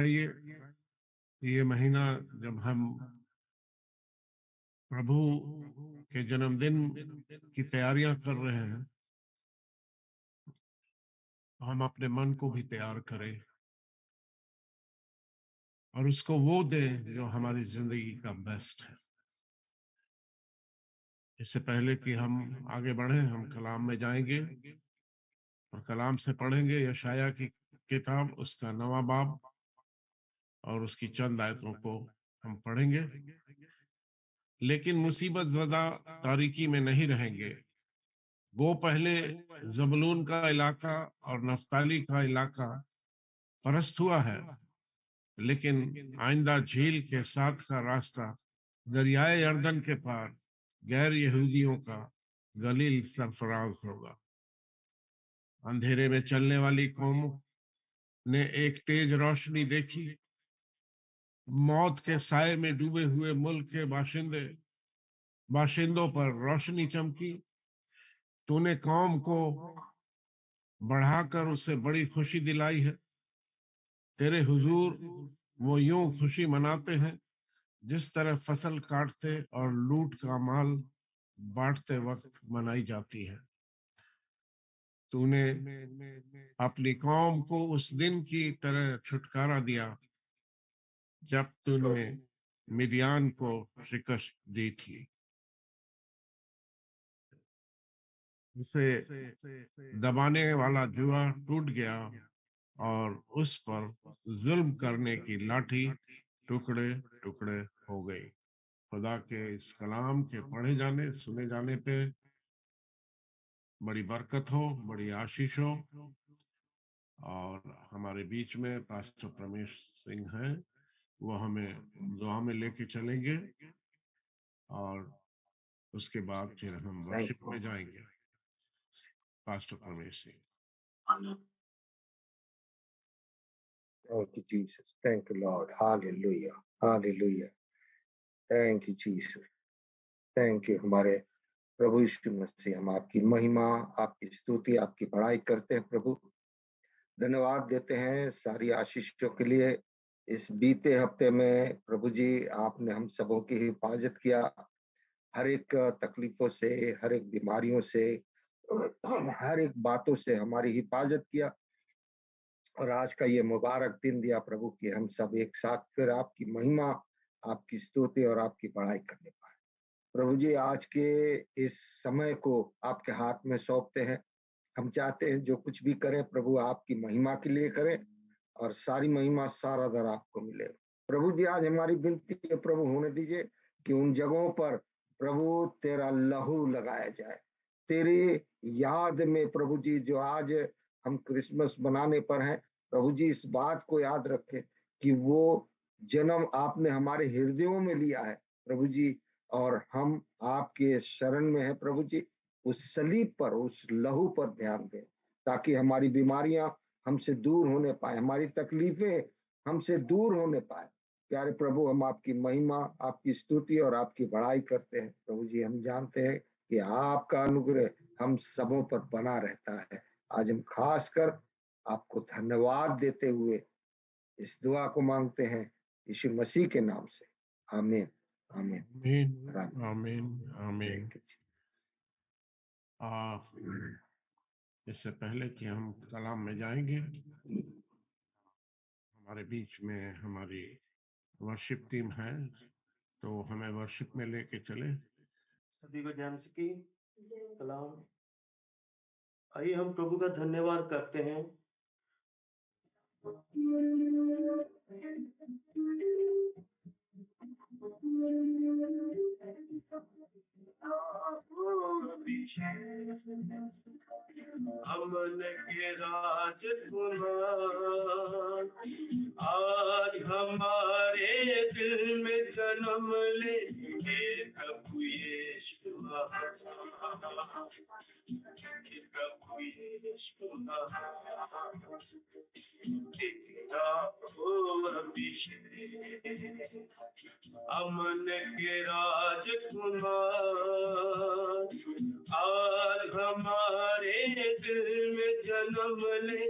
बढ़ाइए। ये महीना जब हम प्रभु के जन्मदिन की तैयारियां कर रहे हैं, हम अपने मन को भी तैयार करें और उसको वो दें जो हमारी जिंदगी का बेस्ट है। इससे पहले कि हम आगे बढ़े, हम कलाम में जाएंगे और कलाम से पढ़ेंगे यशाया की किताब, उसका 9वां बाब और उसकी चंद आयतों को हम पढ़ेंगे। लेकिन मुसीबत ज़दा तारीकी में नहीं रहेंगे। वो पहले जबलून का इलाका और नफ्ताली का इलाका परस्त हुआ है, लेकिन आइंदा झील के साथ का रास्ता दरियाए यर्दन के पार गैर यहूदियों का गलील सरफराज होगा। अंधेरे में चलने वाली कौम ने एक तेज रोशनी देखी। मौत के साए में डूबे हुए मुल्क के बाशिंदों पर रोशनी चमकी। तूने कौम को बढ़ाकर उसे बड़ी खुशी दिलाई है। तेरे हुजूर वो यूं खुशी मनाते हैं जिस तरह फसल काटते और लूट का माल बांटते वक्त मनाई जाती है। तूने अपनी कौम को उस दिन की तरह छुटकारा दिया जब तूने मिदियान को शिकस्त दी थी। उसे दबाने वाला जुआ टूट गया और उस पर जुल्म करने की लाठी टुकड़े टुकड़े हो गई। खुदा के इस कलाम के पढ़े जाने सुने जाने पे बड़ी बरकत हो, बड़ी आशीष हो। और हमारे बीच में पास्टर प्रमेश सिंह हैं, वो हमें दुआ में लेके चलेंगे और उसके बाद फिर हम वर्शिप में जाएंगे। Pastor Pramesh Singh. Thank you, Jesus. Thank you, Lord. Hallelujah. Hallelujah. Thank you, Jesus. Thank you, हमारे प्रभु यीशु मसीह। हम आपकी महिमा, आपकी स्तुति, आपकी बड़ाई करते हैं प्रभु। धन्यवाद देते हैं सारी आशीषों के लिए। इस बीते हफ्ते में प्रभु जी आपने हम सबों की हिफाजत किया, हर एक तकलीफों से, हर एक बीमारियों से, हर एक बातों से हमारी हिफाजत किया। और आज का ये मुबारक दिन दिया प्रभु कि हम सब एक साथ फिर आपकी महिमा, आपकी स्तुति और आपकी बड़ाई करने पाए। प्रभु जी आज के इस समय को आपके हाथ में सौंपते हैं। हम चाहते हैं जो कुछ भी करें प्रभु आपकी महिमा के लिए करें और सारी महिमा सारा दर आपको मिले। प्रभु जी आज हमारी विनती है प्रभु होने दीजिए कि उन जगहों पर प्रभु तेरा लहू लगाया जाए, तेरी याद में प्रभु जी जो आज हम क्रिसमस मनाने पर हैं, प्रभु जी इस बात को याद रखें कि वो जन्म आपने हमारे हृदयों में लिया है प्रभु जी, और हम आपके शरण में हैं प्रभु जी। उस सलीब पर, उस लहू पर ध्यान दें ताकि हमारी बीमारियां हमसे दूर होने पाए, हमारी तकलीफें हमसे दूर होने पाए। प्यारे प्रभु हम आपकी महिमा, आपकी स्तुति और आपकी बड़ाई करते हैं प्रभु जी। हम जानते हैं कि आपका अनुग्रह हम सबों पर बना रहता है। आज हम खासकर आपको धन्यवाद देते हुए इस दुआ को मांगते हैं यीशु मसीह के नाम से, आमीन आमीन आमीन आमीन आमीन। इससे पहले कि हम कलाम में जाएंगे, हमारे बीच में हमारी वर्शिप टीम है, तो हमें वर्शिप में लेके चले। सभी को ध्यान से की कलाम। आइए हम प्रभु का धन्यवाद करते हैं। अमन के राजकुमार आज हमारे दिल में जन्म ले, प्रभु यीशु प्रभु यीशु अमन के राजकुमार आज हमारे दिल में जन्म ले,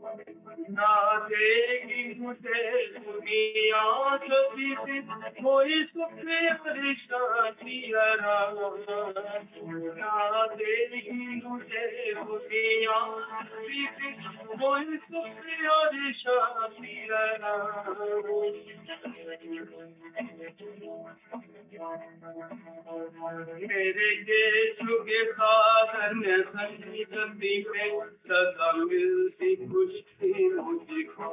ना देगी मुझे दुनिया कभी भी कोई सुख या शांति आराम। ना देगी मुझे दुनिया कभी भी कोई सुख या शांति आराम। मेरे यीशु के कारण संगति में सदा मिलती खुशी मुझको।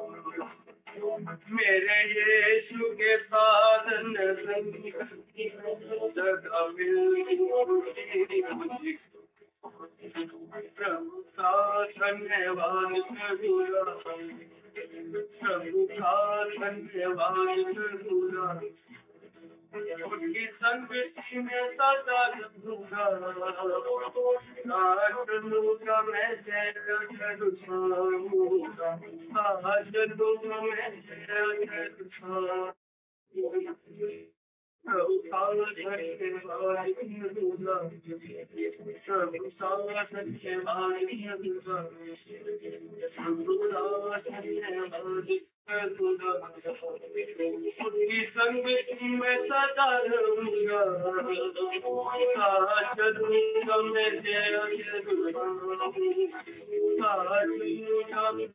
मेरे यीशु के साधन संगति में सदा मिलती खुशी मुझको। प्रभु का धन्यवाद करूँगा, प्रभु का धन्यवाद करूँगा। उनकी संगति में सदा रहूंगा। आज चलूंगा मैं जय करूंगा, आज चलूंगा मैं जय करूंगा। प्रभु का धन्यवाद करूंगा, प्रभु का धन्यवाद करूंगा, प्रभु का धन्यवाद करूंगा। उनकी संगति में सदा रहूंगा। आज चलूंगा मैं जय करूंगा, आज चलूंगा मैं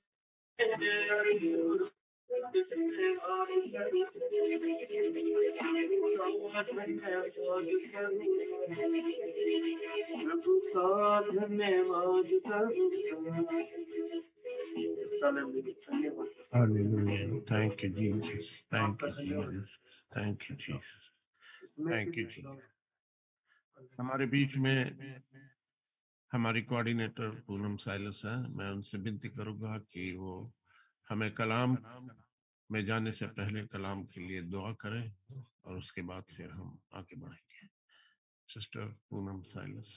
जय करूंगा। Hallelujah. Thank you, Jesus. Thank you, Jesus. Thank you, Jesus. Thank you, Jesus. हमारे बीच में हमारी कोऑर्डिनेटर पूनम साइलस है। मैं उनसे विनती करूंगा कि वो हमें कलाम में जाने से पहले कलाम के लिए दुआ करें और उसके बाद फिर हम आगे बढ़ेंगे। Sister Poonam Silas.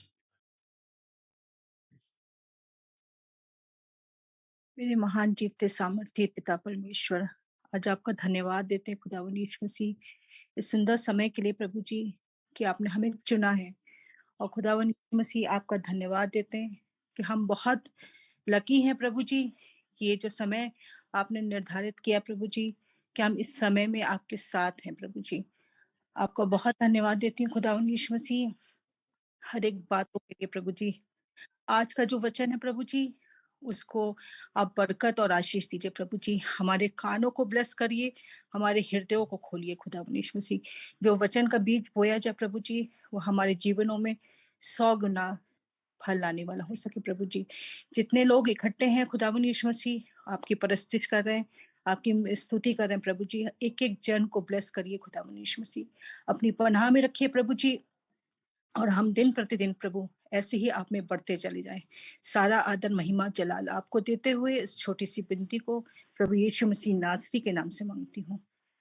मेरे महान जीवते सामर्थ्य पिता परमेश्वर, आज आपका धन्यवाद देते हैं खुदावंद यीशु मसीह इस सुंदर समय के लिए प्रभु जी कि आपने हमें चुना है। और खुदावंद यीशु मसीह आपका धन्यवाद देते हैं कि हम बहुत लकी हैं प्रभु जी। ये जो समय आपने निर्धारित किया प्रभु जी कि हम इस समय में आपके साथ हैं प्रभु जी। आपको बहुत धन्यवाद देती हूँ खुदावंद यीशु मसीह हर एक बातों के लिए प्रभु जी। आज का जो वचन है प्रभु जी उसको आप बरकत और आशीष दीजिए प्रभु जी। हमारे कानों को ब्लेस करिए, हमारे हृदयों को खोलिए खुदावंद यीशु मसीह। जो वचन का बीज बोया जाए प्रभु जी वो हमारे जीवनों में 100 गुना फल लाने वाला हो सके प्रभु जी। जितने लोग इकट्ठे हैं खुदावंद यीशु मसीह आपकी परस्तिश कर रहे हैं, आपकी स्तुति कर रहे हैं प्रभु जी, एक एक जन को ब्लेस करिए खुदावंद यीशु मसीह। अपनी पनाह में रखिए प्रभु जी और हम दिन प्रतिदिन प्रभु ऐसे ही आप में बढ़ते चले जाएं। सारा आदर महिमा जलाल आपको देते हुए इस छोटी सी विनती को प्रभु यीशु मसीह नासरी के नाम से मांगती हूँ,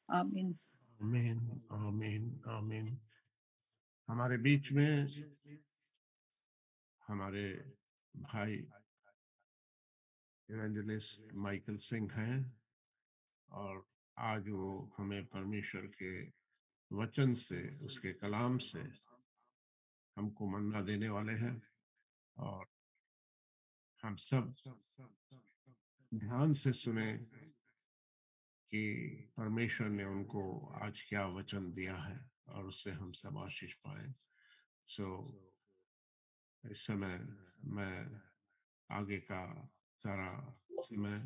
आमीन। आमीन, आमीन, आमीन। हमारे बीच में हमारे भाई इवेंजलिस्ट माइकल सिंह हैं और आज वो हमें परमेश्वर के वचन से, उसके कलाम से हमको मन्ना देने वाले हैं। और हम सब ध्यान से सुने कि परमेश्वर ने उनको आज क्या वचन दिया है और उससे हम सब आशीष पाए। इस समय मैं आगे का सारा समय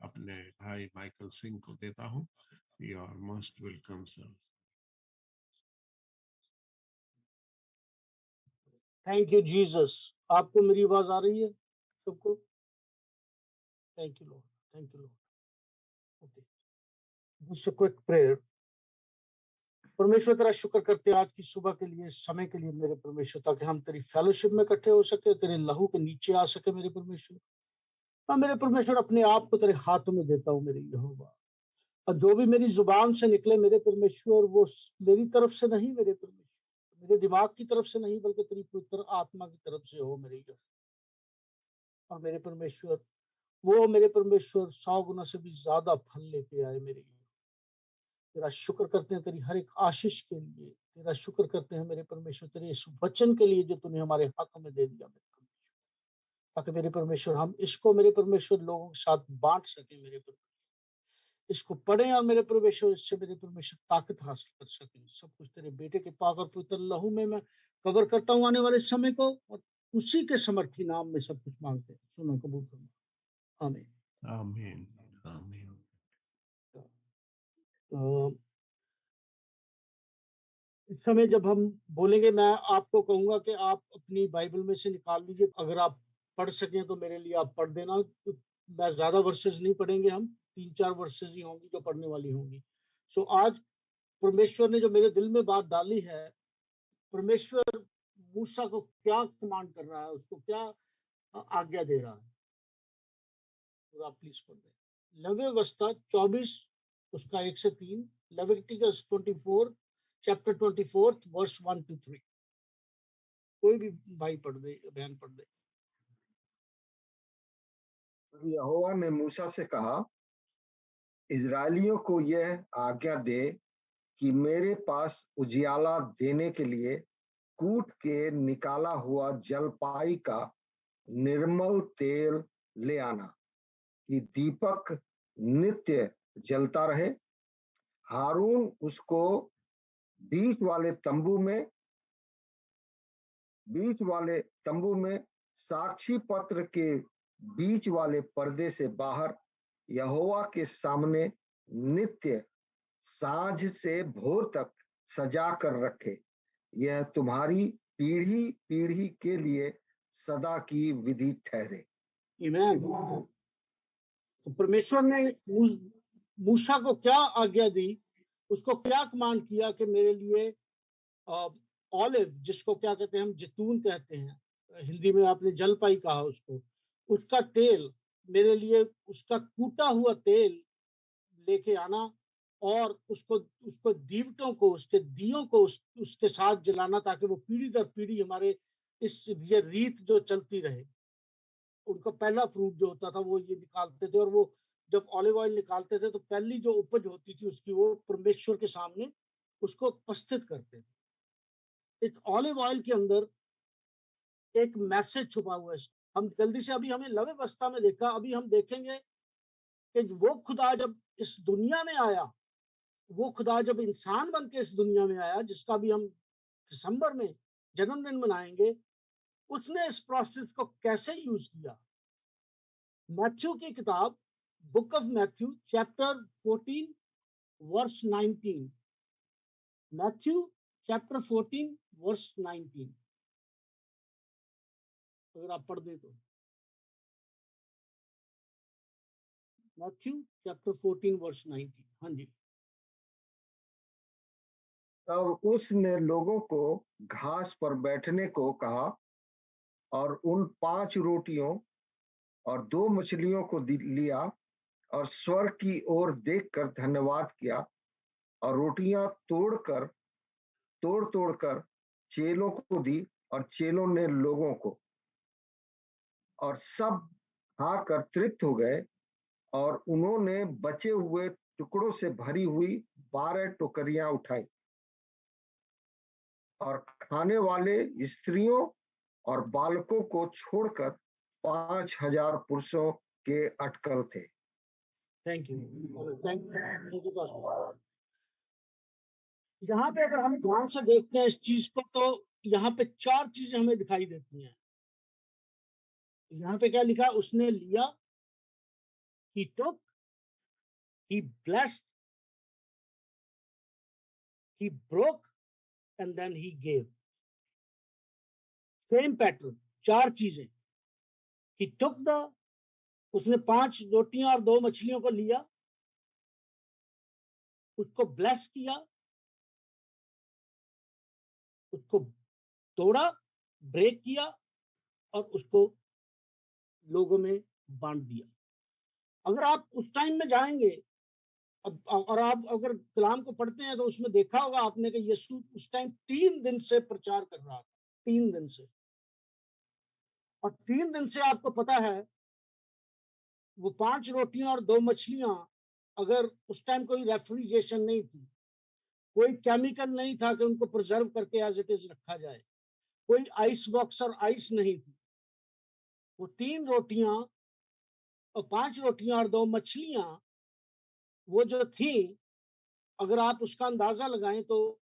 अपने भाई माइकल सिंह को देता हूँ। You are most welcome sir. Thank you Jesus. आपको मेरी आवाज आ रही है सबको? Thank you Lord, thank you Lord. Okay, just a quick prayer. परमेश्वर तेरा शुक्र करते हैं आज की सुबह के लिए, इस समय के लिए मेरे परमेश्वर, ताकि हम तेरी फेलोशिप में इकट्ठे हो सके, तेरे लहू के नीचे आ सके मेरे परमेश्वर। मैं मेरे परमेश्वर अपने आप को तेरे हाथों में देता हूँ मेरे यहोवा, और जो भी मेरी जुबान से निकले मेरे परमेश्वर वो मेरी तरफ से नहीं मेरे परमेश्वर, मेरे दिमाग की तरफ से नहीं, बल्कि तेरी पवित्र आत्मा की तरफ से हो मेरे यहोवा। और मेरे परमेश्वर वो मेरे परमेश्वर 100 गुना से भी ज्यादा फल लेके आए मेरे लिए। तेरा शुक्र करते हैं तेरी हर एक आशीष के लिए, तेरा शुक्र करते हैं मेरे परमेश्वर तेरे इस वचन के लिए जो तूने हमारे हाथों में दे दिया मेरे परमेश्वर। ताकि मेरे परमेश्वर हम इसको मेरे परमेश्वर लोगों के साथ बांट सके। मेरे परमेश्वर इसको पढ़ें और मेरे परमेश्वर इससे मेरे परमेश्वर ताकत हासिल कर सके। सब कुछ तेरे बेटे के पाक और पवित्र लहू में मैं कवर करता हूँ आने वाले समय को, और उसी के समर्थी नाम में सब कुछ मांगते हैं। सुनो, कबूल करना। आमीन। आमीन आमीन। तो इस समय जब हम बोलेंगे, मैं आपको कहूंगा कि आप अपनी बाइबल में से निकाल लीजिए। अगर आप पढ़ सकें तो मेरे लिए आप पढ़ देना। तो मैं ज्यादा वर्सेस नहीं पढ़ेंगे, हम 3-4 वर्सेस ही होंगी जो पढ़ने वाली होंगी। सो आज परमेश्वर ने जो मेरे दिल में बात डाली है, परमेश्वर मूसा को क्या कमांड कर रहा है, उसको क्या आज्ञा दे रहा है, और आप प्लीज पढ़ दें। लव्यवस्था 24 उसका 1 से 3, लेविटिकस 24 चैप्टर 24 वर्स 1 to 3। कोई भी भाई पढ़ दे, बहन पढ़ दे। यहोवा ने मूसा से कहा, इजरायलियों को यह आज्ञा दे कि मेरे पास उजियाला देने के लिए कूट के निकाला हुआ जलपाई का निर्मल तेल ले आना, कि दीपक नित्य जलता रहे। हारून उसको बीच वाले तंबू में साक्षी पत्र के बीच वाले पर्दे से बाहर यहोवा के सामने नित्य सांझ से भोर तक सजा कर रखे। यह तुम्हारी पीढ़ी पीढ़ी के लिए सदा की विधि ठहरे। आमीन। तो परमेश्वर ने मूसा को क्या आज्ञा दी, उसको क्या कमांड किया कि मेरे लिए ऑलिव, जिसको क्या कहते हैं हम, जैतून कहते हैं, हिंदी में आपने जलपाई कहा उसको, उसका तेल मेरे लिए, उसका कूटा हुआ तेल लेके आना, और उसको दीवटों को, उसके दियों को उसके साथ जलाना, ताकि वो पीढ़ी दर पीढ़ी हमारे ये रीत जो चलती रहे। उनका पहला फ्रूट जो होता था वो ये निकालते थे, और वो जब ऑलिव ऑयल निकालते थे तो पहली जो उपज होती थी उसकी, वो परमेश्वर के सामने उसको उपस्थित करते थे। इस ऑलिव ऑयल के अंदर एक मैसेज छुपा हुआ है। हम जल्दी से, अभी हमें लव अवस्था में देखा, अभी हम देखेंगे कि वो खुदा जब इस दुनिया में आया, वो खुदा जब इंसान बन के इस दुनिया में आया, जिसका भी हम दिसंबर में जन्मदिन मनाएंगे, उसने इस प्रोसेस को कैसे यूज किया। मैथ्यू की किताब, book of Matthew chapter 14 verse 19। Matthew chapter 14 verse 19, अगर आप पढ़ दें तो। Matthew chapter 14 verse 19। हाँ जी। तब उसने लोगों को घास पर बैठने को कहा, और उन 5 रोटियों और 2 मछलियों को लिया, और स्वर्ग की ओर देखकर धन्यवाद किया, और रोटियां तोड़ तोड़कर चेलों को दी, और चेलों ने लोगों को, और सब खाकर तृप्त हो गए। और उन्होंने बचे हुए टुकड़ों से भरी हुई 12 टोकरियां उठाई, और खाने वाले स्त्रियों और बालकों को छोड़कर 5,000 पुरुषों के अटकल थे। Thank you, thank you pastor. यहाँ पे अगर हम ध्यान से देखते हैं इस चीज को, तो यहाँ पे 4 चीजें हमें दिखाई देती हैं। यहाँ पे क्या लिखा, उसने लिया, he took, he blessed, he broke, and then he gave। Same pattern, 4 चीजें। he took the, उसने 5 रोटियां और 2 मछलियों को लिया, उसको ब्लेस किया, उसको तोड़ा, ब्रेक किया, और उसको लोगों में बांट दिया। अगर आप उस टाइम में जाएंगे, और आप अगर कलाम को पढ़ते हैं, तो उसमें देखा होगा आपने कि यीशु उस टाइम 3 दिन से प्रचार कर रहा था, 3 दिन से। और 3 दिन से आपको पता है, वो 5 रोटियां और 2 मछलियां, अगर उस टाइम कोई रेफ्रिजरेशन नहीं थी, कोई केमिकल नहीं था कि उनको प्रिजर्व करके एज इट इज रखा जाए, कोई आइस बॉक्स और आइस नहीं थी, वो 3 रोटियां और 5 रोटियां और 2 मछलियां वो जो थी, अगर आप उसका अंदाजा लगाएं तो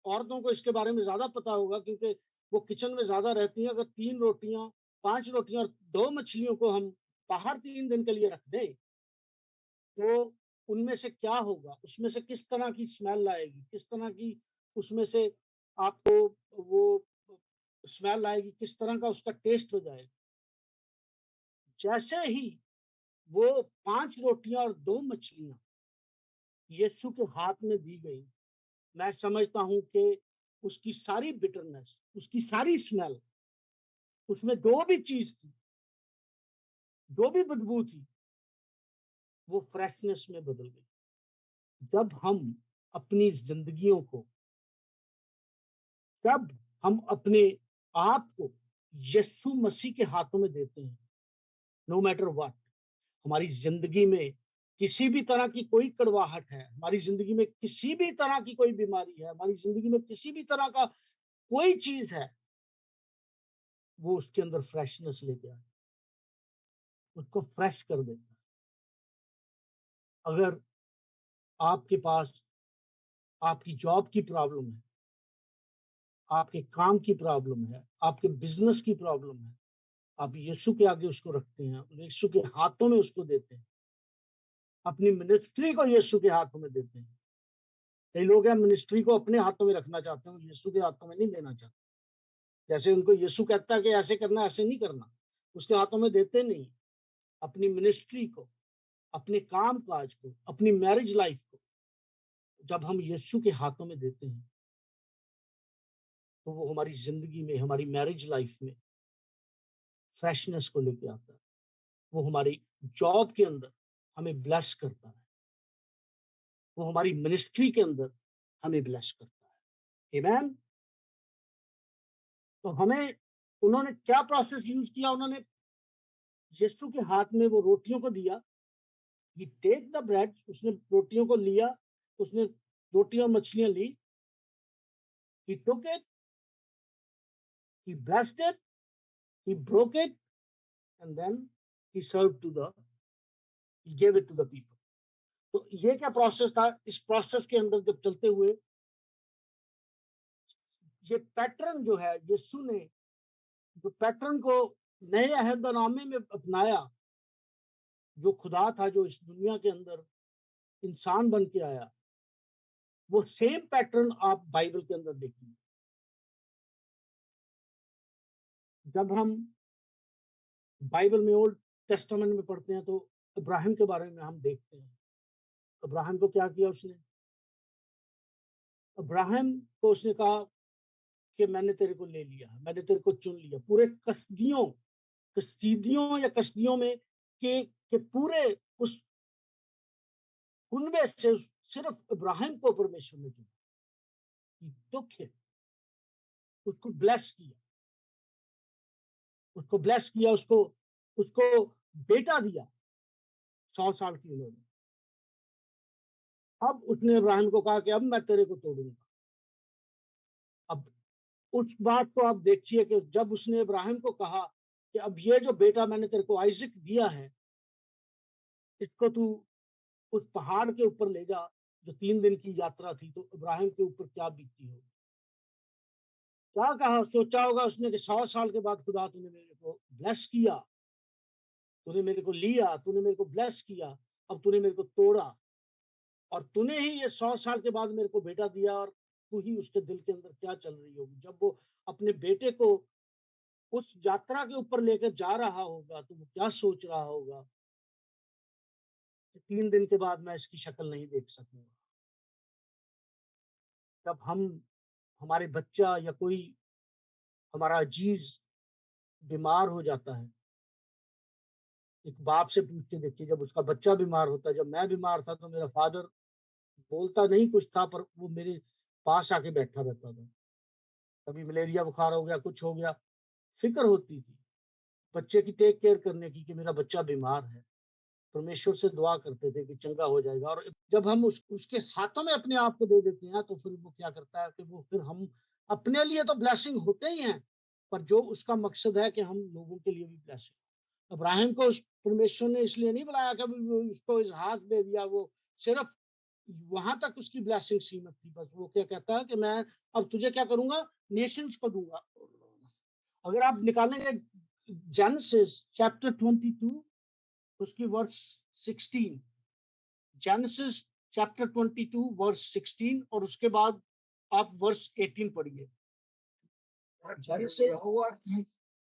औरतों को इसके बारे में ज्यादा पता होगा, क्योंकि वो किचन में ज्यादा रहती हैं। अगर 3 रोटियां, 5 रोटियां और 2 मछलियों को हम बाहर 3 दिन के लिए रख दें, तो उनमें से क्या होगा, उसमें से किस तरह की स्मेल आएगी, किस तरह की उसमें से आपको वो स्मेल आएगी, किस तरह का उसका टेस्ट हो जाएगा। जैसे ही वो 5 रोटियां और 2 मछलियां यीशु के हाथ में दी गई, मैं समझता हूं कि उसकी सारी बिटरनेस, उसकी सारी स्मेल, उसमें जो भी चीज थी, जो भी बदबू थी, वो फ्रेशनेस में बदल गई। जब हम अपनी जिंदगियों को, जब हम अपने आप को यीशु मसीह के हाथों में देते हैं, नो मैटर व्हाट, हमारी जिंदगी में किसी भी तरह की कोई कड़वाहट है, हमारी जिंदगी में किसी भी तरह की कोई बीमारी है, हमारी जिंदगी में किसी भी तरह का कोई चीज है, वो उसके अंदर फ्रेशनेस लेके आए, उसको फ्रेश कर देता है। अगर आपके पास आपकी जॉब की प्रॉब्लम है, आपके काम की प्रॉब्लम है, आपके बिजनेस की प्रॉब्लम है, आप यीशु के आगे उसको रखते हैं, यीशु के हाथों में उसको देते हैं, अपनी मिनिस्ट्री को यीशु के हाथों में देते हैं। कई लोग हैं मिनिस्ट्री को अपने हाथों में रखना चाहते हैं, यीशु के हाथों में नहीं देना चाहते। जैसे उनको यीशु कहता है कि ऐसे करना, ऐसे नहीं करना, उसके हाथों में देते नहीं। अपनी मिनिस्ट्री को, अपने काम काज को, अपनी मैरिज लाइफ को जब हम यीशु के हाथों में देते हैं, तो वो हमारी जिंदगी में, हमारी मैरिज लाइफ में फ्रेशनेस को लेके आता है। वो हमारी जॉब के अंदर हमें ब्लेस करता है, वो हमारी मिनिस्ट्री के अंदर हमें ब्लेस करता है। आमेन। तो हमें उन्होंने क्या प्रोसेस यूज किया, उन्होंने यीशु के हाथ में वो रोटियों को दिया। ही टेक द ब्रेड, उसने रोटियों को लिया, उसने रोटियां मछलियां ली, he took it, he blessed it, he broke it, and then he serve to the, he gave it to the people. तो ये क्या प्रोसेस था? इस प्रोसेस के अंदर जब चलते हुए ये पैटर्न जो है, यीशु ने जो पैटर्न को नए अहदनामे में अपनाया, जो खुदा था जो इस दुनिया के अंदर इंसान बन के आया, वो सेम पैटर्न आप बाइबल के अंदर देखेंगे। जब हम बाइबल में ओल्ड टेस्टामेंट में पढ़ते हैं तो इब्राहिम के बारे में हम देखते हैं। इब्राहिम को क्या किया उसने? इब्राहिम को उसने कहा कि मैंने तेरे को ले लिया, मैंने तेरे को चुन लिया। पूरे कसदियों में के पूरे उस उनमें से सिर्फ इब्राहिम को परमेश्वर ने चुना। दुख है, उसको ब्लेस किया, उसको ब्लेस किया, उसको उसको बेटा दिया 100 साल की उम्र में। अब उसने इब्राहिम को कहा कि अब मैं तेरे को तोड़ूंगा। अब उस बात को आप देखिए कि जब उसने इब्राहिम को कहा कि अब ये जो बेटा मैंने तेरे को आइजक दिया है, इसको तू उस पहाड़ के ऊपर ले जा, जो 3 दिन की यात्रा थी, तो इब्राहिम के ऊपर क्या बीती होगी, क्या कहा, सोचा होगा उसने कि 100 साल के बाद खुदा तूने मेरे को ब्लेस किया, तूने मेरे को लिया, तूने मेरे को ब्लेस किया, अब तूने मेरे को तोड़ा, और तूने ही ये 100 साल के बाद मेरे को बेटा दिया, और तू ही उसके दिल के अंदर क्या चल रही होगी। जब वो अपने बेटे को उस यात्रा के ऊपर लेकर जा रहा होगा, तो वो क्या सोच रहा होगा कि 3 दिन के बाद मैं इसकी शक्ल नहीं देख सकूंगा। जब हम, हमारे बच्चा या कोई हमारा अजीज बीमार हो जाता है, एक बाप से पूछ के देखिए, जब उसका बच्चा बीमार होता है, जब मैं बीमार था तो मेरा फादर बोलता नहीं कुछ था, पर वो मेरे पास आके बैठा रहता था। कभी मलेरिया बुखार हो गया, कुछ हो गया, फिक्र होती थी बच्चे की टेक केयर करने की कि मेरा बच्चा बीमार है। परमेश्वर से दुआ करते थे कि चंगा हो जाएगा। और जब हम उसके हाथों में अपने आप को दे देते हैं, तो फिर वो क्या करता है कि वो फिर हम अपने लिए तो ब्लेसिंग होते ही हैं, पर जो उसका मकसद है कि हम लोगों के लिए भी ब्लेस हो। इब्राहिम को परमेश्वर ने इसलिए नहीं बुलाया कि उसको इसहाक दे दिया, वो सिर्फ वहां तक उसकी ब्लेसिंग सीमित थी। बस वो क्या कहता है कि मैं अब तुझे क्या करूंगा, नेशंस को दूंगा। अगर आप निकालेंगे जेनेसिस चैप्टर 22 उसकी वर्स 16, जेनेसिस चैप्टर 22 वर्स 16 और उसके बाद आप वर्स 18 पढ़िए।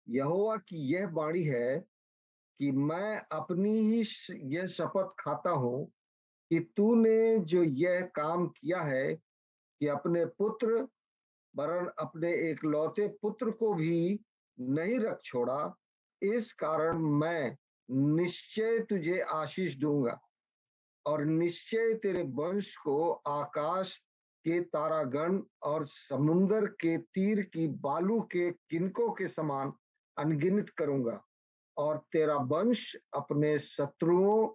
यहोवा की यह वाणी है कि मैं अपनी ही यह शपथ खाता हूं कि तूने जो यह काम किया है कि अपने पुत्र वरन अपने एकलौते पुत्र को भी नहीं रख छोड़ा, इस कारण मैं निश्चय तुझे आशीष दूंगा और निश्चय तेरे वंश को आकाश के तारागण और समुद्र के तीर की बालू के किनकों के समान अनगिनत करूंगा और तेरा वंश अपने शत्रुओं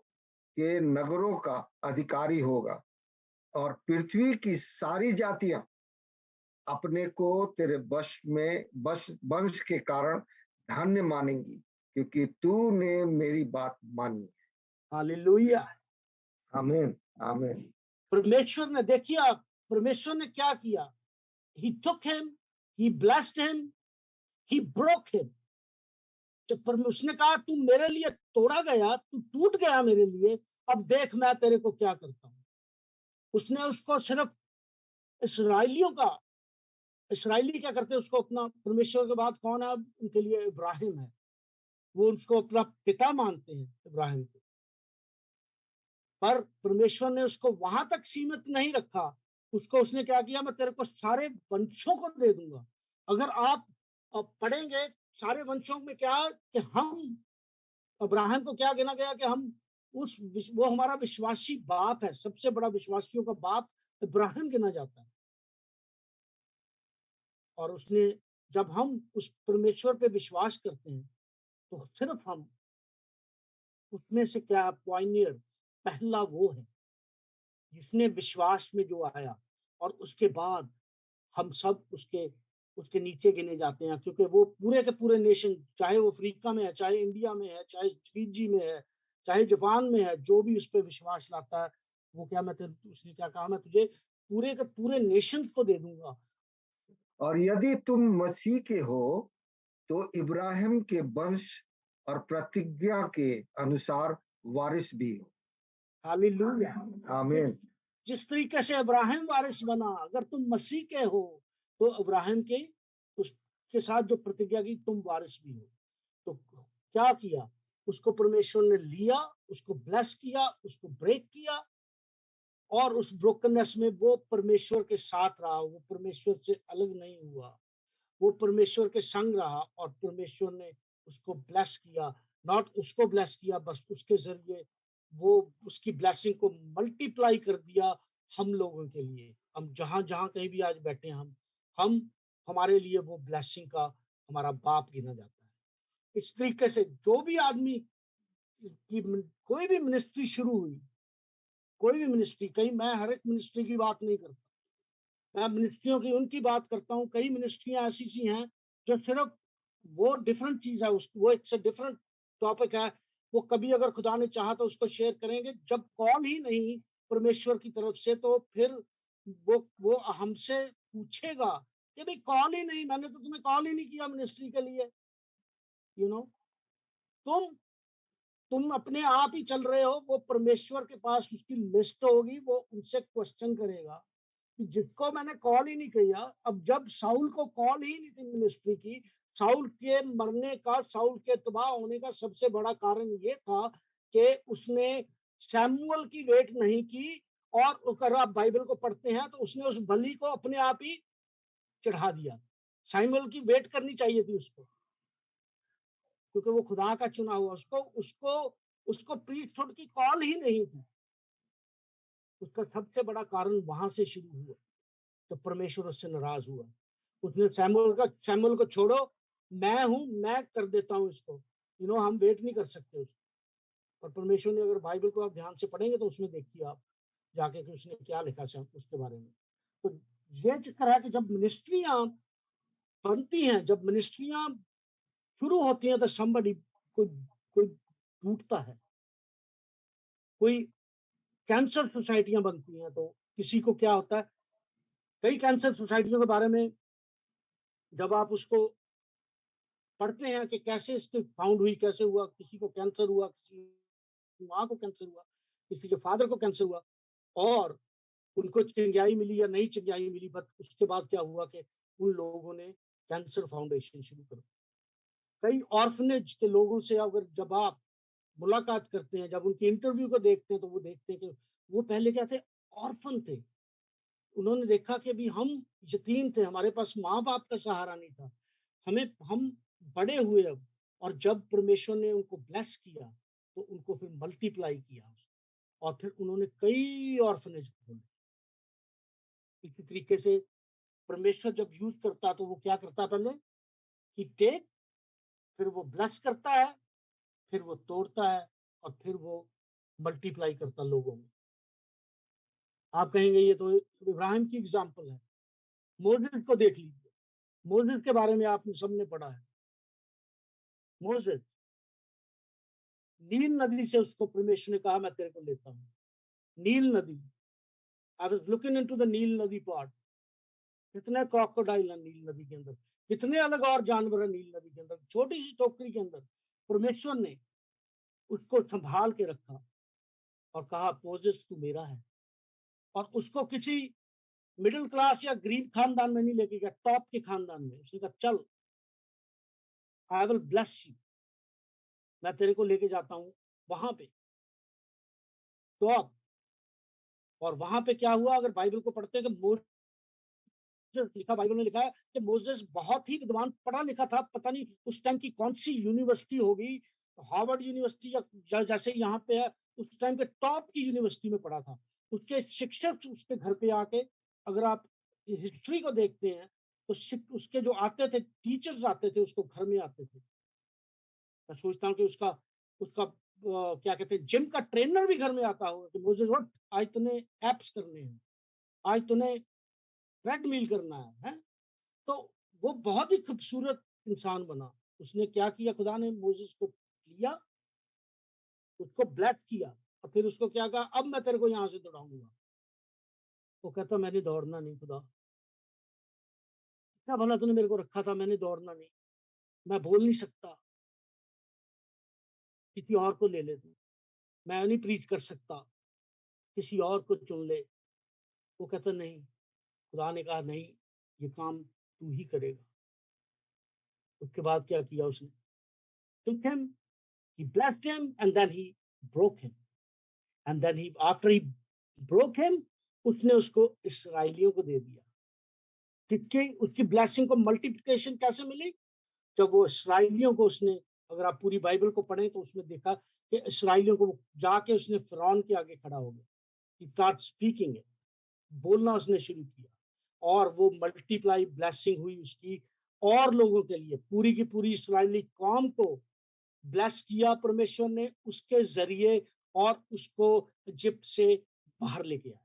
के नगरों का अधिकारी होगा और पृथ्वी की सारी जातियां अपने को तेरे वंश के कारण धन्य मानेंगी क्योंकि तूने मेरी बात मानी है। हालेलुया, आमीन आमीन। परमेश्वर ने, देखिए आप, परमेश्वर ने क्या किया, he took him, he blessed him, he broke him। जब उसने कहा तू मेरे लिए तोड़ा गया, तू टूट गया मेरे लिए, अब देख मैं तेरे को क्या करता हूं। उसने उसको सिर्फ इसराइलियों का, इसराइली क्या करते हैं, उसको अपना, परमेश्वर के बाद कौन है उनके लिए, इब्राहिम है, वो उसको अपना पिता मानते हैं इब्राहिम को। पर परमेश्वर ने उसको वहां तक सीमित नहीं रखा, उसको उसने क्या किया, मैं तेरे को सारे वंशों को दे दूंगा। अगर आप पढ़ेंगे सारे वंशों में क्या कि हम, अब्राहम को क्या गिना गया कि हम वो हमारा विश्वासी बाप है, सबसे बड़ा विश्वासियों का बाप इब्राहिम गिना जाता है। और उसने, जब हम उस परमेश्वर पे विश्वास करते हैं तो सिर्फ हम उसमें से क्या पॉइनियर, पहला वो है जिसने विश्वास में जो आया, और उसके बाद हम सब उसके उसके नीचे गिने जाते हैं, क्योंकि वो पूरे के पूरे नेशन, चाहे वो अफ्रीका में है, चाहे इंडिया में है, चाहे फिजी में है, चाहे जापान में है, जो भी उस पर विश्वास लाता है, वो क्या, मैं उसने क्या कहा, मैं तुझे पूरे के पूरे नेशंस को दे दूंगा। और यदि तुम मसीह के हो तो इब्राहिम के वंश और प्रतिज्ञा के अनुसार वारिस भी हो। हालेलुया, आमीन। जिस तरीके से इब्राहिम वारिस बना, अगर तुम मसीह के हो तो इब्राहिम के उसके साथ जो प्रतिज्ञा की, तुम वारिस भी हो। तो क्या किया, उसको परमेश्वर ने लिया, उसको ब्लेस किया, उसको ब्रेक किया, और उस ब्रोकननेस में वो परमेश्वर के साथ रहा, वो परमेश्वर से अलग नहीं हुआ, वो परमेश्वर के संग रहा, और परमेश्वर ने उसको ब्लेस किया। नॉट उसको ब्लेस किया बस, उसके जरिए वो उसकी ब्लेसिंग को मल्टीप्लाई कर दिया हम लोगों के लिए। हम जहां जहां कहीं भी आज बैठे, हम हमारे लिए वो ब्लेसिंग का हमारा बाप गिना जाता है। इस तरीके से जो भी आदमी की कोई भी मिनिस्ट्री शुरू हुई, कोई भी मिनिस्ट्री, कहीं मैं हर एक मिनिस्ट्री की बात नहीं करता, मैं मिनिस्ट्रियों की उनकी बात करता हूँ। कई मिनिस्ट्रियां ऐसी सी हैं जो सिर्फ वो डिफरेंट चीज है, वो एक से डिफरेंट टॉपिक है। वो कभी अगर खुदा ने चाहा तो उसको शेयर करेंगे, जब कॉल ही नहीं परमेश्वर की तरफ से, तो फिर वो हमसे पूछेगा कि भाई कॉल ही नहीं, मैंने तो तुम्हें कॉल ही नहीं किया मिनिस्ट्री के लिए। यू नो, तुम अपने आप ही चल रहे हो, वो परमेश्वर के पास उसकी लिस्ट होगी, वो उनसे क्वेश्चन करेगा जिसको मैंने कॉल ही नहीं किया। अब जब साउल को कॉल ही नहीं थी मिनिस्ट्री की, साउल के मरने का, साउल के तबाह होने का सबसे बड़ा कारण ये था कि उसने सैमुअल की वेट नहीं की, और अगर आप बाइबल को पढ़ते हैं तो उसने उस बलि को अपने आप ही चढ़ा दिया। सैमुअल की वेट करनी चाहिए थी उसको, क्योंकि वो खुदा का चुना हुआ, उसको प्रीस्टहुड की कॉल ही नहीं थी। उसका सबसे बड़ा कारण वहां से शुरू हुआ, तो परमेश्वर उससे नाराज हुआ। उसने सैमुअल को छोड़ो, मैं हूं, मैं कर देता हूं इसको, हम वेट नहीं कर सकते उसको। और परमेश्वर ने, अगर बाइबल को आप ध्यान से पढ़ेंगे तो उसमें देखिए आप जाके कि उसने क्या लिखा है उसके बारे में। तो ये चक्कर है कि जब मिनिस्ट्रियां बनती हैं, जब मिनिस्ट्रियां शुरू होती हैं, तो somebody कोई कोई टूटता है, कोई कैंसर सोसाइटियां बनती हैं, तो किसी को क्या होता है, कई कैंसर सोसाइटियों के बारे में जब आप उसको पढ़ते हैं कि कैसे इसकी फाउंड हुई, कैसे हुआ, किसी को कैंसर हुआ, किसी की माँ को कैंसर हुआ, किसी के फादर को कैंसर हुआ, और उनको चंगाई मिली या नहीं चंगाई मिली, बट उसके बाद क्या हुआ कि उन लोगों ने कैंसर फाउंडेशन शुरू कर। कई ऑर्फनेज के लोगों से अगर जब आप मुलाकात करते हैं, जब उनके इंटरव्यू को देखते हैं, तो वो देखते हैं कि वो पहले क्या थे, ऑर्फन थे। उन्होंने देखा कि भी हम यतीम थे, हमारे पास माँ बाप का सहारा नहीं था, हम बड़े हुए अब, और जब परमेश्वर ने उनको ब्लेस किया, तो उनको फिर मल्टीप्लाई किया, और फिर उन्होंने कई ऑर्फनेज खोले। इसी तरीके से परमेश्वर जब यूज करता, तो वो क्या करता, पहले कि टेक, फिर वो ब्लेस करता है, फिर वो तोड़ता है, और फिर वो मल्टीप्लाई करता लोगों में। आप कहेंगे ये तो इब्राहिम की एग्जाम्पल है। मोसेस को देख लीजिए, मोसेस के बारे में आपने सबने पढ़ा है। मोसेस, नील नदी से उसको परमेश्वर ने कहा मैं तेरे को लेता हूँ। नील नदी, I was looking into the Nile nadi part. कितने क्रोकोडाइल है नील नदी के अंदर, कितने अलग और जानवर है नील नदी के अंदर। छोटी सी टोकरी के अंदर परमेश्वर ने उसको संभाल के रखा और कहा मोसेस तू मेरा है। और उसको किसी मिडिल क्लास या गरीब खानदान में नहीं लेके गया, टॉप के खानदान में। उसने कहा चल, आई विल ब्लेस यू, मैं तेरे को लेके जाता हूँ वहां पे टॉप। और वहां पे क्या हुआ, अगर बाइबल को पढ़ते हैं कि मोसेस लिखा, बाइबल में लिखा है कि मोसेस बहुत ही विद्वान, पढ़ा लिखा था। पता नहीं उस टाइम की कौन सी यूनिवर्सिटी होगी, हार्वर्ड यूनिवर्सिटी या जैसे यहाँ पे है, उस टाइम के टॉप की यूनिवर्सिटी में पढ़ा था। उसके शिक्षक उसके घर पे आके, अगर आप हिस्ट्री को देखते हैं, तो उसके जो आते थे टीचर्स आते थे, उसको घर में आते थे। मैं सोचता हूँ कि उसका उसका क्या कहते हैं, जिम का ट्रेनर भी घर में आता होगा कि मोसेस उठ, आज तूने एप्स करने हैं, आज तूने ट्रेडमिल करना है? तो वो बहुत ही खूबसूरत इंसान बना। उसने क्या किया, खुदा ने मोसेस को लिया, उसको ब्लेस किया, और फिर उसको क्या कहा, अब मैं तेरे को यहाँ से दौड़ाऊंगा। वो कहता मैंने दौड़ना नहीं खुदा, क्या भला तूने मेरे को रखा था, मैंने दौड़ना नहीं, मैं बोल नहीं सकता, किसी और को ले ले तू, मैं नहीं प्रीच कर सकता, किसी और को चुन ले। वो कहता नहीं, खुदा ने कहा नहीं, ये काम तू ही करेगा। उसके बाद क्या किया उसने, took him, he blessed him, and then he broke him, and then he after he broke him, उसने उसको इसराइलियों को दे दिया। किसके, उसकी ब्लेसिंग को मल्टीप्लिकेशन कैसे मिली, जब वो इसराइलियों को उसने, अगर आप पूरी बाइबल को पढ़ें तो उसमें देखा कि इसराइलियों को जाके उसने फिरौन के आगे खड़ा हो गया, he started speaking it, बोलना उसने शुरू किया, और वो मल्टीप्लाई ब्लेसिंग हुई उसकी, और लोगों के लिए, पूरी की पूरी इस्राएली कौम को ब्लेस किया परमेश्वर ने उसके जरिए, और उसको इजिप्ट से बाहर लेके आया।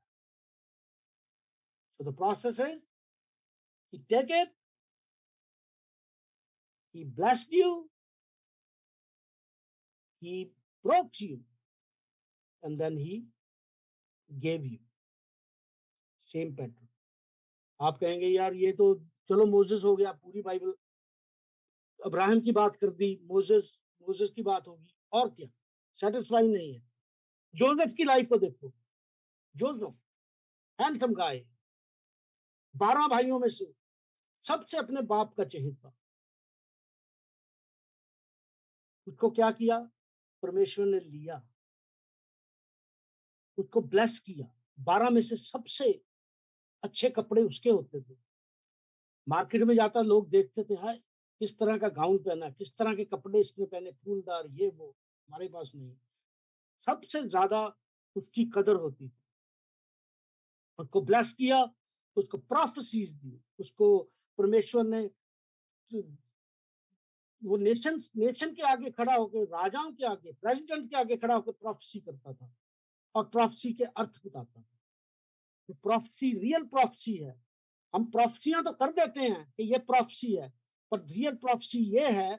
So the process is, he take it, he blessed you, he broke you, and then he gave you. Same pattern. आप कहेंगे यार ये तो चलो मोसेस हो गया, पूरी बाइबल अब्राहम की बात कर दी, मोसेस की बात होगी, और क्या, सेटिस्फाई नहीं है। जोसेफ की लाइफ को देखो, जोसेफ हैंडसम गाय, 12 भाइयों में से सबसे अपने बाप का चहेता। उसको क्या किया, परमेश्वर ने लिया, उसको ब्लेस किया। 12 में से सबसे अच्छे कपड़े उसके होते थे। मार्केट में जाता, लोग देखते थे, हाय किस तरह का गाउन पहना, किस तरह के कपड़े इसने पहने, फूलदार, ये वो, हमारे पास नहीं। सबसे ज्यादा उसकी कदर होती थी। उसको ब्लेस किया, उसको प्रोफेसीज दी, उसको परमेश्वर ने, वो नेशन के आगे खड़ा होकर, राजाओं के आगे, प्रेसिडेंट के आगे खड़ा होकर प्रोफेसी करता था, और प्रोफेसी के अर्थ बताता था। प्रोफेसी रियल प्रोफेसी है, हम प्रोफेसियां तो कर देते हैं कि ये प्रोफेसी है, पर रियल प्रोफेसी ये है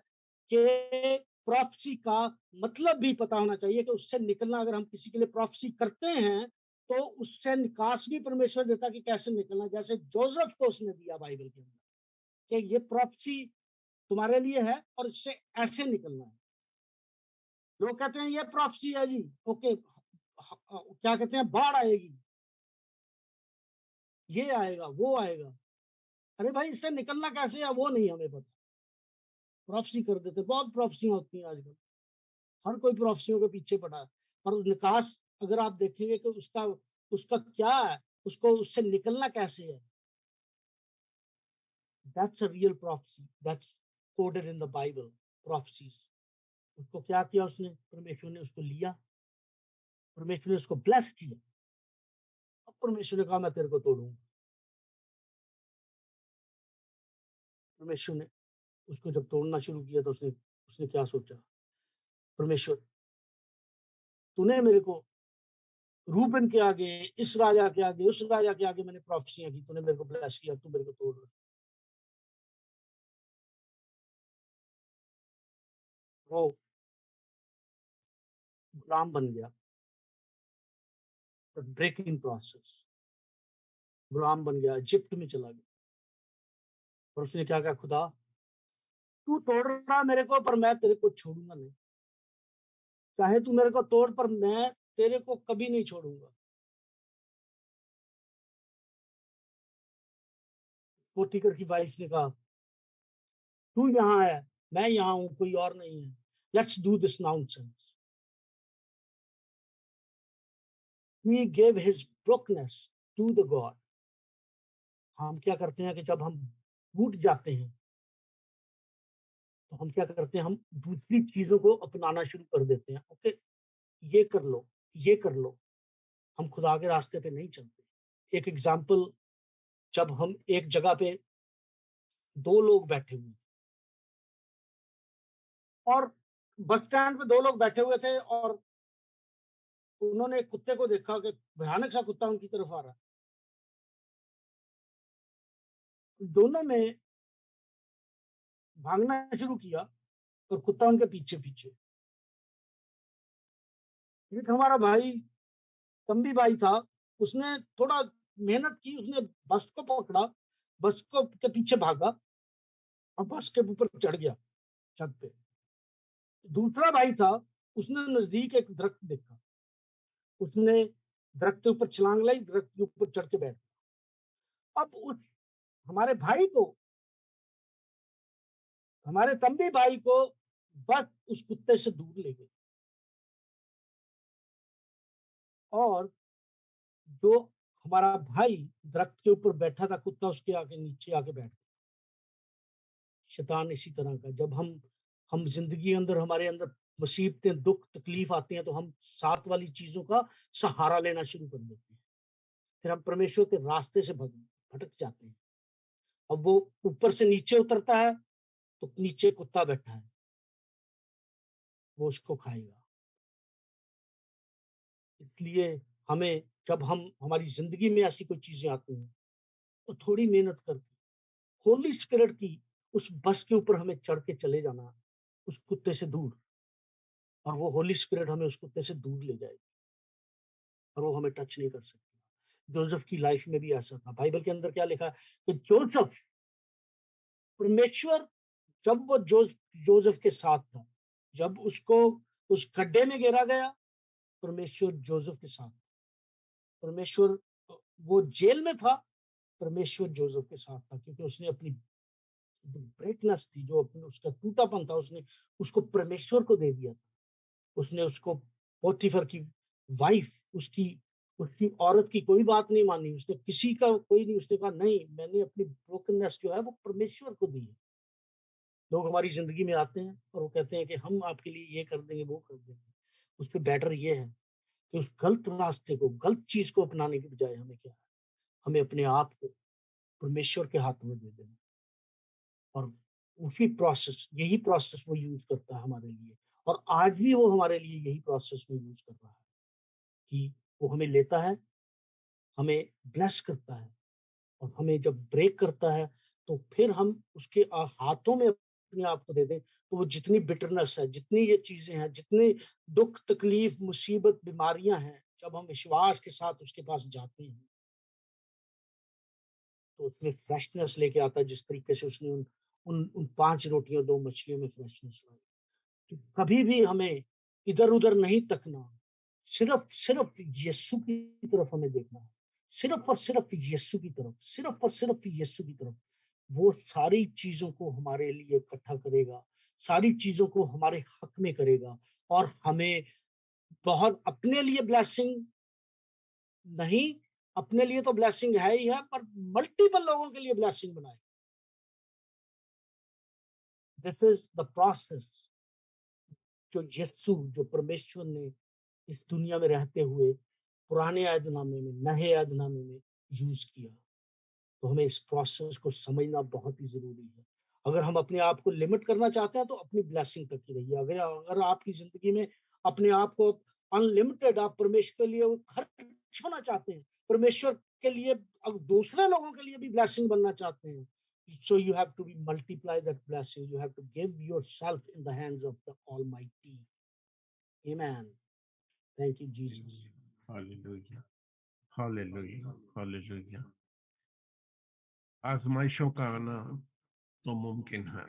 कि प्रोफेसी का मतलब भी पता होना चाहिए कि उससे निकलना, अगर हम किसी के लिए प्रोफेसी करते हैं तो उससे निकास भी परमेश्वर देता कि कैसे निकलना। जैसे जोसेफ को उसने दिया बाइबल के अंदर कि ये प्रोफेसी तुम्हारे लिए है और इससे ऐसे निकलना है। लोग कहते हैं ये प्रोफेसी है जी, ओके, क्या कहते हैं, बाढ़ आएगी, ये आएगा, वो आएगा। अरे भाई, इससे निकलना कैसे है वो नहीं हमें पता, प्रोफेसी कर देते। बहुत प्रोफेसियां होती हैं आजकल, हर कोई प्रोफेसियों के पीछे पड़ा है, पर निकास अगर आप देखेंगे कि उसका उसका क्या है, उसको उससे निकलना कैसे है, that's a real prophecy, that's coded in the Bible, prophecies. उसको क्या किया उसने, परमेश्वर ने उसको लिया, परमेश्वर ने उसको ब्लेस किया। अब परमेश्वर ने कहा मैं तेरे को तोड़ूंगा। परमेश्वर ने उसको जब तोड़ना शुरू किया तो उसने उसने क्या सोचा, परमेश्वर तूने मेरे को रूबन के आगे, इस राजा के आगे, उस राजा के आगे मैंने प्रोफेसियां की, तूने मेरे को ब्लेस किया, तू मेरे को तोड़ रहा। वो गुलाम बन गया, ब्रेकिंग प्रोसेस, गुलाम बन गया, इजिप्ट में चला गया। और उसने क्या कहा, खुदा तू तोड़ रहा मेरे को, पर मैं तेरे को छोड़ूंगा नहीं, चाहे तू मेरे को तोड़, पर मैं तेरे को कभी नहीं छोड़ूंगा। पोटीकर की वाइफ ने कहा तू यहाँ है, मैं यहाँ हूं, कोई और नहीं है, let's do this nonsense. He gave his brokenness to the God. हम क्या करते हैं कि जब हम टूट जाते हैं तो हम क्या करते हैं, हम दूसरी चीजों को अपनाना शुरू कर देते हैं। ओके, ये कर लो, ये कर लो, हम खुदा के रास्ते पे नहीं चलते। एक एग्जाम्पल, जब हम एक जगह पे दो लोग बैठे हुए थे और बस स्टैंड पे दो लोग बैठे हुए थे और उन्होंने एक कुत्ते को देखा कि भयानक सा कुत्ता उनकी तरफ आ रहा है। दोनों में भागना शुरू किया और कुत्ता उनके पीछे पीछे। एक हमारा भाई, तंबी भाई था, उसने थोड़ा मेहनत की, उसने बस को पकड़ा, बस को के पीछे भागा और बस के ऊपर चढ़ गया, छत पे। दूसरा भाई था, उसने नजदीक एक दरख्त देखा, उसने दरख्त के ऊपर छलांग लाई, दरख्त के ऊपर चढ़ के बैठ गया। अब उस हमारे भाई को, हमारे तंबी भाई को बस उस कुत्ते से दूर ले गई और जो हमारा भाई दरख्त के ऊपर बैठा था, कुत्ता उसके आगे नीचे आके बैठ गया। शैतान इसी तरह का, जब हम जिंदगी के अंदर, हमारे अंदर मुसीबतें, दुख, तकलीफ आती हैं तो हम साथ वाली चीजों का सहारा लेना शुरू कर देते हैं, फिर हम परमेश्वर के रास्ते से भटक जाते हैं। अब वो ऊपर से नीचे उतरता है तो नीचे कुत्ता बैठा है, वो उसको खाएगा। इसलिए हमें, जब हम हमारी जिंदगी में ऐसी कोई चीजें आती हैं तो थोड़ी मेहनत करके होली स्पिरिट की उस बस के ऊपर हमें चढ़ के चले जाना, उस कुत्ते से दूर, और वो होली स्पिरिट हमें उस कुत्ते से दूर ले जाएगी और वो हमें टच नहीं कर सकती। जोसेफ की लाइफ में भी ऐसा था। बाइबल के अंदर क्या लिखा है कि जोसेफ, परमेश्वर, जब वो जोसेफ के साथ था, जब उसको उस गड्ढे में गिरा गया, परमेश्वर जोसेफ के साथ, परमेश्वर, वो जेल में था, परमेश्वर जोसेफ के साथ था, क्योंकि उसने अपनी ब्रेकनेस थी, जो अपने उसका टूटापन था, उसने उसको परमेश्वर को दे दिया था। उसने उसको, पोटीफर की वाइफ, उसकी उसकी औरत की कोई बात नहीं मानी, उसने किसी का कोई नहीं, उसने कहा नहीं, मैंने अपनी ब्रोकननेस जो है वो परमेश्वर को दी है। लोग हमारी जिंदगी में आते हैं और वो कहते हैं कि हम आपके लिए ये कर देंगे, वो कर देंगे। उससे बेटर ये है कि उस गलत रास्ते को, गलत चीज को अपनाने की बजाय हमें क्या है, हमें अपने आप को परमेश्वर के हाथ में दे देना। और उसी प्रोसेस, यही प्रोसेस वो यूज करता है हमारे लिए, और आज भी वो हमारे लिए यही प्रोसेस में यूज कर रहा है कि वो हमें लेता है, हमें ब्लेस करता है और हमें जब ब्रेक करता है तो फिर हम उसके हाथों में अपने आप को दे दें, तो वो जितनी बिटरनेस है, जितनी ये चीजें हैं, जितनी दुख तकलीफ मुसीबत बीमारियां हैं, जब हम विश्वास के साथ उसके पास जाते हैं तो उसमें फ्रेशनेस लेके आता है, जिस तरीके से उसने उन 5 रोटियों 2 मछलियों में फ्रेशनेस लाई। तो कभी भी हमें इधर-उधर नहीं तकना, सिर्फ यीशु की तरफ हमें देखना है। सिर्फ और सिर्फ यीशु की तरफ, सिर्फ और सिर्फ यीशु की तरफ। वो सारी चीज़ों को हमारे लिए इकट्ठा करेगा, सारी चीज़ों को हमारे हक में करेगा और हमें बहुत अपने लिए ब्लेसिंग नहीं, अपने लिए तो ब्लेसिंग है ही है, पर मल्टीपल लोगों के लिए ब्लेसिंग बनाए। दिस इज द प्रोसेस जो यीशु, जो परमेश्वर ने इस दुनिया में रहते हुए पुराने अहदनामे में, नए अहदनामे में यूज किया। तो हमें इस प्रोसेस को समझना बहुत ही जरूरी है। अगर हम अपने आप को लिमिट करना चाहते हैं तो अपनी ब्लेसिंग तक ही रहिए। अगर अगर आपकी जिंदगी में अपने आप को अनलिमिटेड, आप परमेश्वर के लिए वो खर्च होना चाहते हैं, परमेश्वर के लिए, अब दूसरे लोगों के लिए भी ब्लेसिंग बनना चाहते हैं, so you have to be multiply that blessing, you have to give yourself in the hands of the Almighty. Amen. Thank you, Jesus. Hallelujah, hallelujah, hallelujah. आजमाइशों का आना तो मुमकिन है,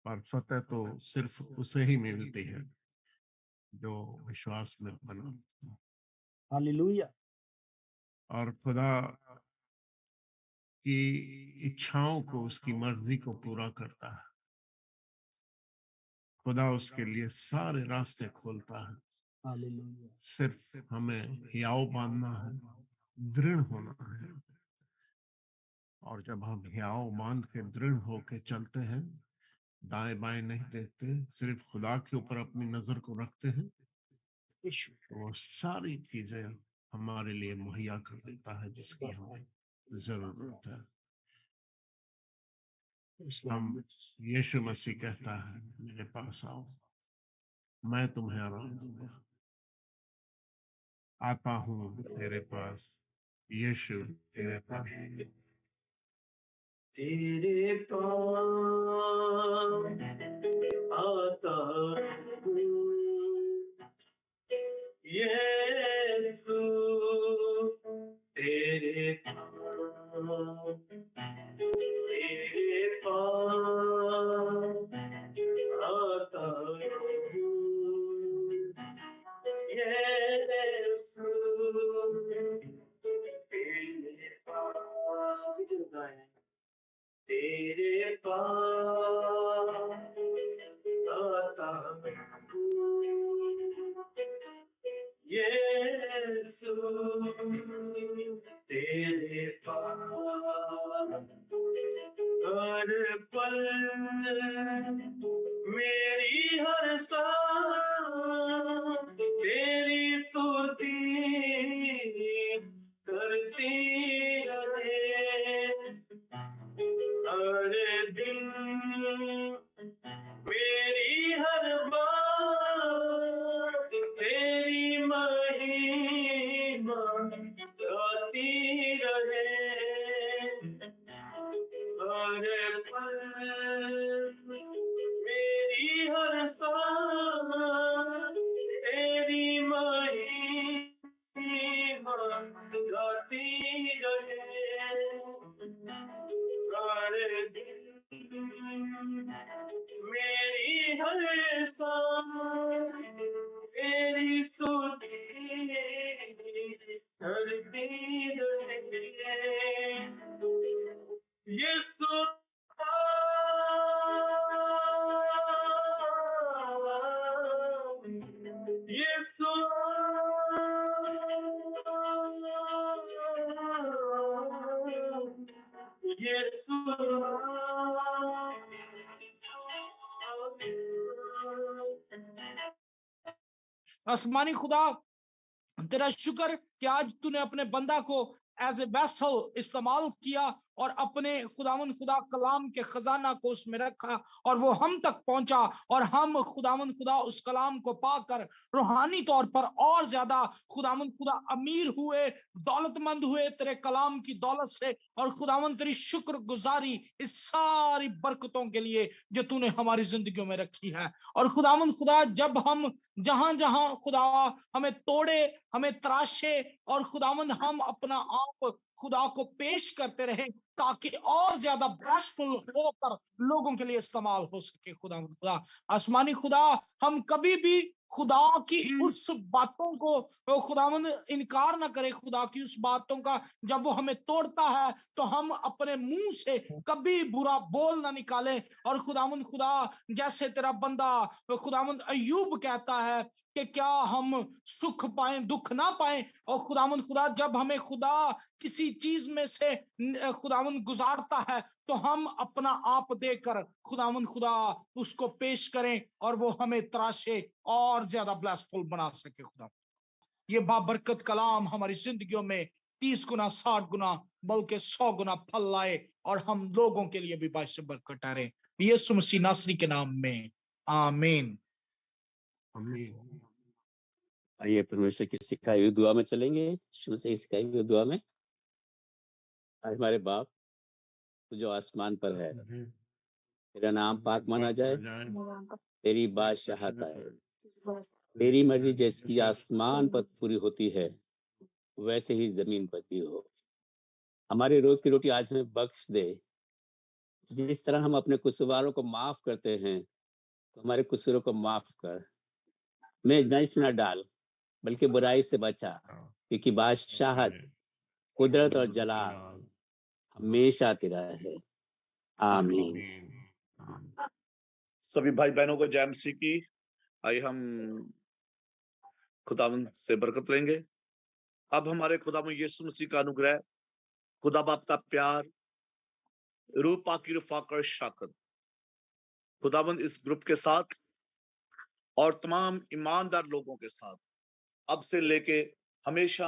पर फतेह तो सिर्फ उसे ही मिलती है जो विश्वास में बना Hallelujah. और खुदा की इच्छाओं को, उसकी मर्जी को पूरा करता है। खुदा उसके लिए सारे रास्ते खोलता है। Hallelujah. सिर्फ हमें हियाव बांधना है, दृढ़ होना है। और जब हम हियाव बांध के दृढ़ होके चलते हैं, दाएं बाएं नहीं देखते, सिर्फ खुदा के ऊपर अपनी नजर को रखते हैं, Issue. तो वो सारी चीजें हमारे लिए मुहैया कर देता है जिसकी हमें जरूरत है। Yes, हम Lord. यीशु मसीह कहता है, मेरे पास आओ, मैं तुम्हें आराम दूंगा। आता हूँ तेरे पास, यीशु तेरे पास। तेरे पास आता हूँ, यीशु तेरे पास, तेरे पास आता हूँ, यीशु तेरे पास। मुझे गाएं, तेरे पास आता हूँ, यीशु तेरे पास। हर पल मेरी हर सांस तेरी स्तुति करती रहे। हर दिन मेरी हर बात तेरी महिमा गाती रहे। हर पल मेरी हर सांस तेरी महिमा गाती रहे। हर दिन मेरी हर सांस तेरी स्तुति करती रहे। यीशु यीशु यीशु आसमानी खुदा, तेरा शुक्र कि आज तूने अपने बंदा को एज ए वेसल इस्तेमाल किया और अपने खुदावन खुदा कलाम के खजाना को उसमें रखा और वो हम तक पहुंचा और हम खुदावन खुदा उस कलाम को पाकर रूहानी तौर पर और ज्यादा खुदावन खुदा अमीर हुए, दौलतमंद हुए तेरे कलाम की दौलत से। और खुदावन तेरी शुक्र गुजारी इस सारी बरकतों के लिए जो तूने हमारी जिंदगियों में रखी है। और खुदावन खुदा जब हम जहां जहां खुदा हमें तोड़े, हमें तराशे और खुदावंद हम अपना आप खुदा को पेश करते रहे ताकि और ज्यादा ब्राशफुल होकर लोगों के लिए इस्तेमाल हो सके। खुदावंद खुदा आसमानी खुदा, हम कभी भी खुदा की उस बातों को खुदावंद इनकार ना करे, खुदा की उस बातों का जब वो हमें तोड़ता है तो हम अपने मुंह से कभी बुरा बोल ना निकालें। और खुदावंद खुदा जैसे तेरा बंदा खुदावंद अय्यूब कहता है कि क्या हम सुख पाए दुख ना पाए। और खुदावंद खुदा जब हमें खुदा किसी चीज में से खुदावंद गुजारता है तो हम अपना आप देकर खुदावंद खुदा उसको पेश करें और वो हमें तराशे और ज्यादा ब्लेसफुल बना सके। खुदा ये बाबरकत कलाम हमारी जिंदगियों में 30 गुना 60 गुना बल्कि 100 गुना फल लाए और हम लोगों के लिए भी बायस बरकत ठहरे। यीशु मसीह नासरी के नाम में आमीन। आमीन। आइए परमेश्वर की सिखाई हुई दुआ में चलेंगे। शुरू से सिखाई हुई दुआ में। हमारे बाप जो आसमान पर है, तेरा नाम पाक माना जाए, तेरी बादशाहत आए, तेरी मर्जी जैसी आसमान पर पूरी होती है वैसे ही जमीन पर भी हो। हमारी रोज की रोटी आज हमें बख्श दे। जिस तरह हम अपने कसूरवारों को माफ करते हैं तो हमारे कसूरों को माफ कर। मैं आजमाइश में न डाल बल्कि बुराई से बचा, क्योंकि बादशाहत, कुदरत और जलाल हमेशा तेरा है। आमीन। सभी भाई बहनों को जय मसीह की। आइए हम खुदावंद से बरकत लेंगे। अब हमारे खुदावंद यीशु मसीह का अनुग्रह, खुदा बाप का प्यार, रूह पाक की रफ़ाकत शफ़क़त खुदावंद इस ग्रुप के साथ और तमाम ईमानदार लोगों के साथ अब से लेके हमेशा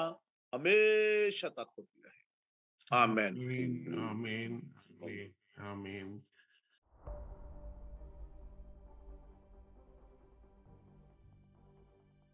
हमेशा तक होती रहे। आमीन। आमीन। आमीन। आमीन।